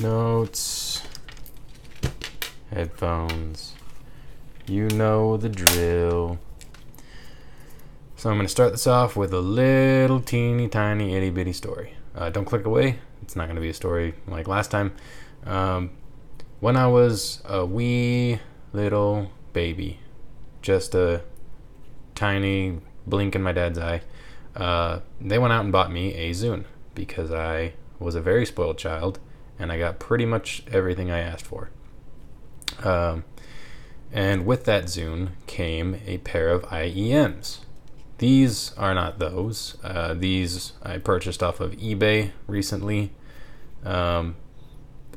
Notes. Headphones. You know the drill. So I'm going to start this off with a little teeny tiny itty bitty story. Don't click away. It's not going to be a story like last time. When I was a wee little baby, just a tiny blink in my dad's eye, they went out and bought me a Zune because I was a very spoiled child and I got pretty much everything I asked for. And with that Zune came a pair of IEMs. These are not those. These I purchased off of eBay recently. The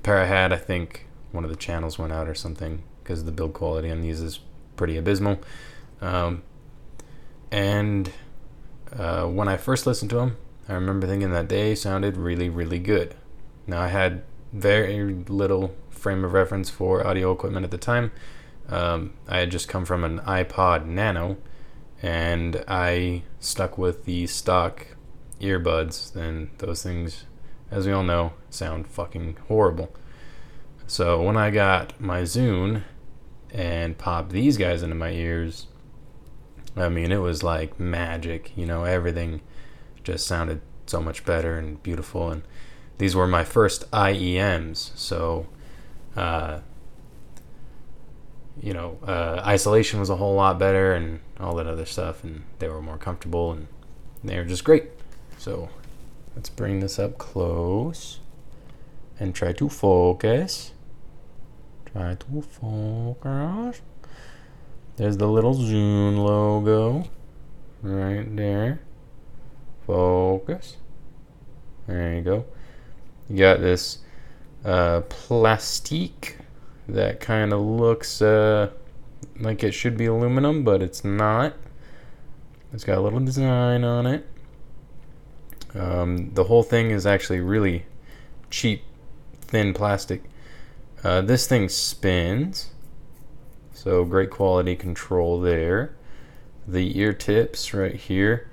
pair I had, I think one of the channels went out or something because the build quality on these is pretty abysmal. And when I first listened to them, I remember thinking that they sounded really, really good. Now, I had very little frame of reference for audio equipment at the time. I had just come from an iPod Nano, and I stuck with the stock earbuds, and those things, as we all know, sound fucking horrible. So when I got my Zune and popped these guys into my ears, I mean, it was like magic. You know, everything just sounded so much better and beautiful. And these were my first IEMs, so isolation was a whole lot better and all that other stuff, and they were more comfortable and they were just great. So let's bring this up close and try to focus. There's the little Zune logo right there. Focus. There you go. You got this plastique that kind of looks like it should be aluminum, but it's not. It's got a little design on it. The whole thing is actually really cheap, thin plastic. This thing spins, so great quality control there. The ear tips right here.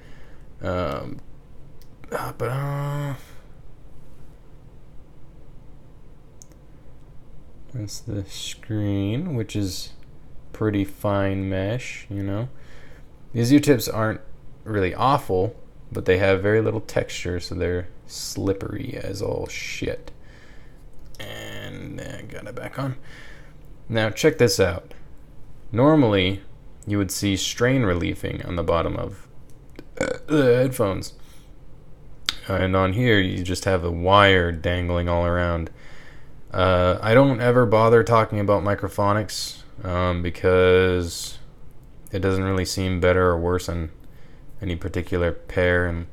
That's the screen, which is pretty fine mesh, you know. These ear tips aren't really awful, but they have very little texture, so they're slippery as all shit. And I got it back on. Now check this out. Normally, you would see strain relieving on the bottom of the headphones. And on here, you just have a wire dangling all around. I don't ever bother talking about microphonics because it doesn't really seem better or worse on any particular pair, and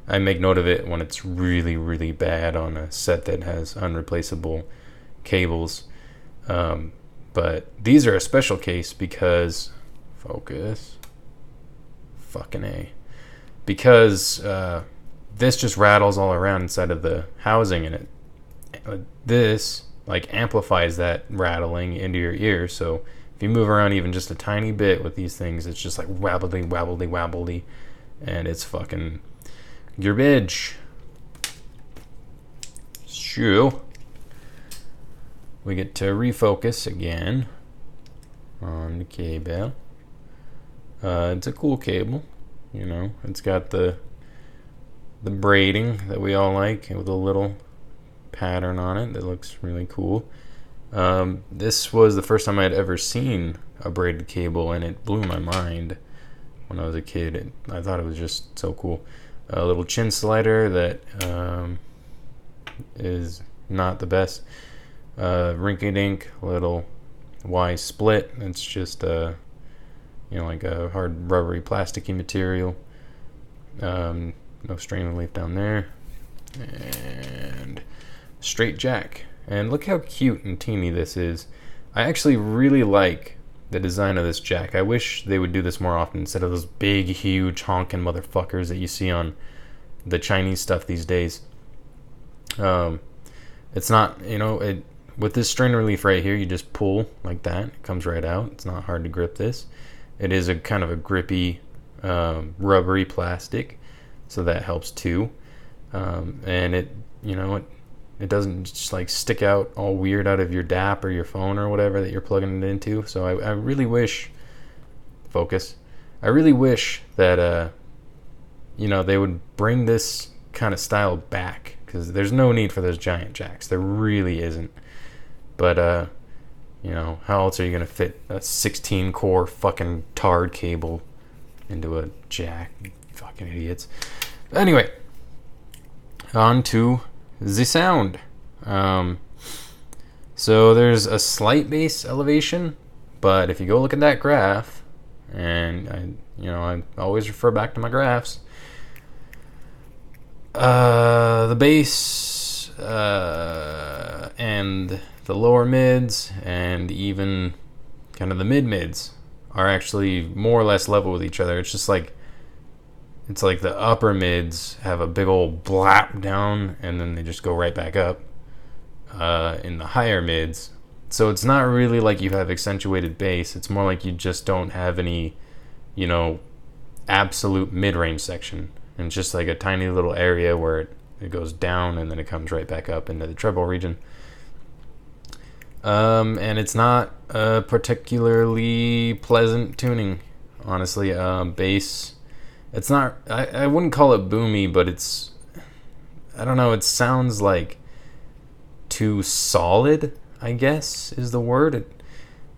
I make note of it when it's really, really bad on a set that has unreplaceable cables. But these are a special case because focus, fucking A, because this just rattles all around inside of the housing, and this like amplifies that rattling into your ear. So if you move around even just a tiny bit with these things, it's just like wabbly, wabbly, wabbly, and it's fucking garbage. So we get to refocus again on the cable. It's a cool cable, you know. It's got the braiding that we all like with a little pattern on it that looks really cool. This was the first time I had ever seen a braided cable, and it blew my mind when I was a kid. I thought it was just so cool. A little chin slider that is not the best. Rinky-dink little Y split. It's just like a hard rubbery plasticky material. No strain relief down there. And straight jack. And look how cute and teeny this is. I actually really like the design of this jack. I wish they would do this more often instead of those big, huge, honking motherfuckers that you see on the Chinese stuff these days. It's not, with this strain relief right here, you just pull like that. It comes right out. It's not hard to grip this. It is a kind of a grippy, rubbery plastic, so that helps too. And it It doesn't just like stick out all weird out of your DAP or your phone or whatever that you're plugging it into. So I really wish, focus, I really wish that, they would bring this kind of style back, because there's no need for those giant jacks. There really isn't. But, how else are you going to fit a 16 core fucking tard cable into a jack? Fucking idiots. Anyway, on to the sound. So there's a slight bass elevation, but if you go look at that graph, and I always refer back to my graphs, the bass and the lower mids and even kind of the mid-mids are actually more or less level with each other. It's just like, it's like the upper mids have a big old blap down and then they just go right back up in the higher mids. So it's not really like you have accentuated bass. It's more like you just don't have any, absolute mid-range section. And it's just like a tiny little area where it goes down and then it comes right back up into the treble region. And it's not a particularly pleasant tuning, honestly. Bass, it's not, I wouldn't call it boomy, but it's, I don't know, it sounds like too solid, I guess is the word.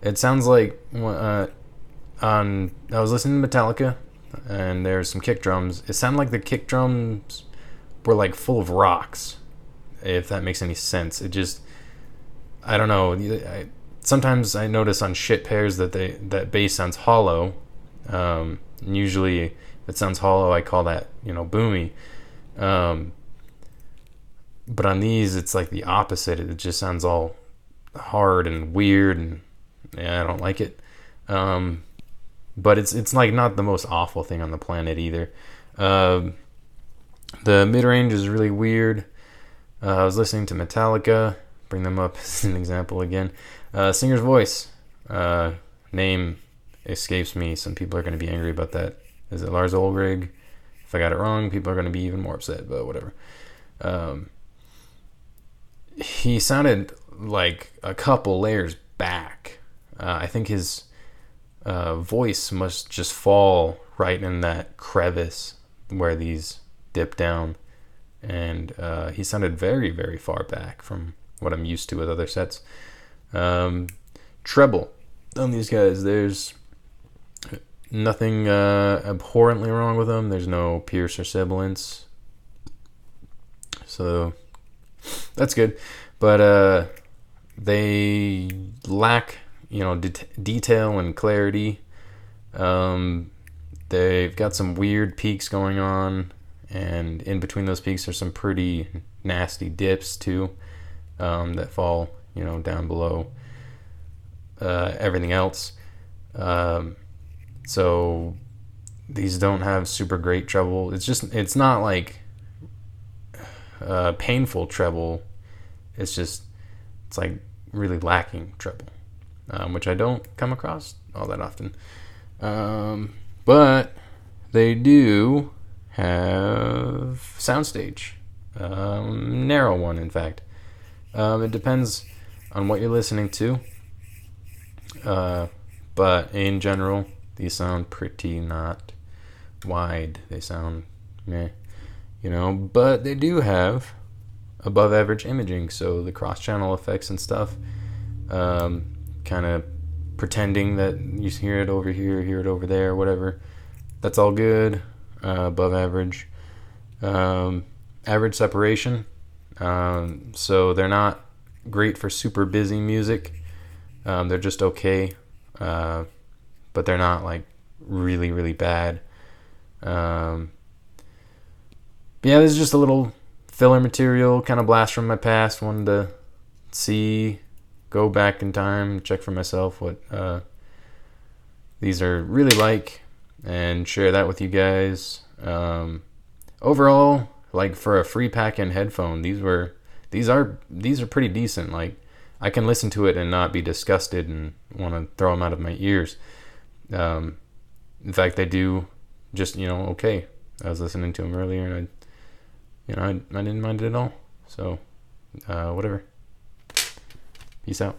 It sounds like, I was listening to Metallica, and there's some kick drums. It sounded like the kick drums were like full of rocks, if that makes any sense. It just, I don't know. Sometimes I notice on shit pairs that bass sounds hollow. Usually, if it sounds hollow, I call that boomy. But on these, it's like the opposite. It just sounds all hard and weird, and I don't like it. But it's like not the most awful thing on the planet either. The mid range is really weird. I was listening to Metallica. Bring them up as an example again. Singer's voice. Name escapes me. Some people are going to be angry about that. Is it Lars Ulrich? If I got it wrong, people are going to be even more upset, but whatever. He sounded like a couple layers back. I think his voice must just fall right in that crevice where these dip down. And he sounded very, very far back from what I'm used to with other sets. Treble on these guys, there's nothing abhorrently wrong with them. There's no pierce or sibilance, so that's good. But they lack detail and clarity. They've got some weird peaks going on, and in between those peaks there's some pretty nasty dips too, that fall down below everything else. So these don't have super great treble. It's not like painful treble. It's like really lacking treble, which I don't come across all that often. But they do have Soundstage, narrow one, in fact. It depends on what you're listening to, but in general, these sound pretty not wide. They sound meh, but they do have above average imaging, so the cross channel effects and stuff, kind of pretending that you hear it over here, hear it over there, whatever. That's all good. Above average. Average separation. So they're not great for super busy music. They're just okay. But they're not like really, really bad. Yeah, this is just a little filler material, kind of blast from my past. Wanted to go back in time, check for myself what these are really like, and share that with you guys. Overall, like for a free pack-in headphone, these are pretty decent. Like, I can listen to it and not be disgusted and want to throw them out of my ears. In fact, they do just okay. I was listening to them earlier and I didn't mind it at all. So whatever. Peace out.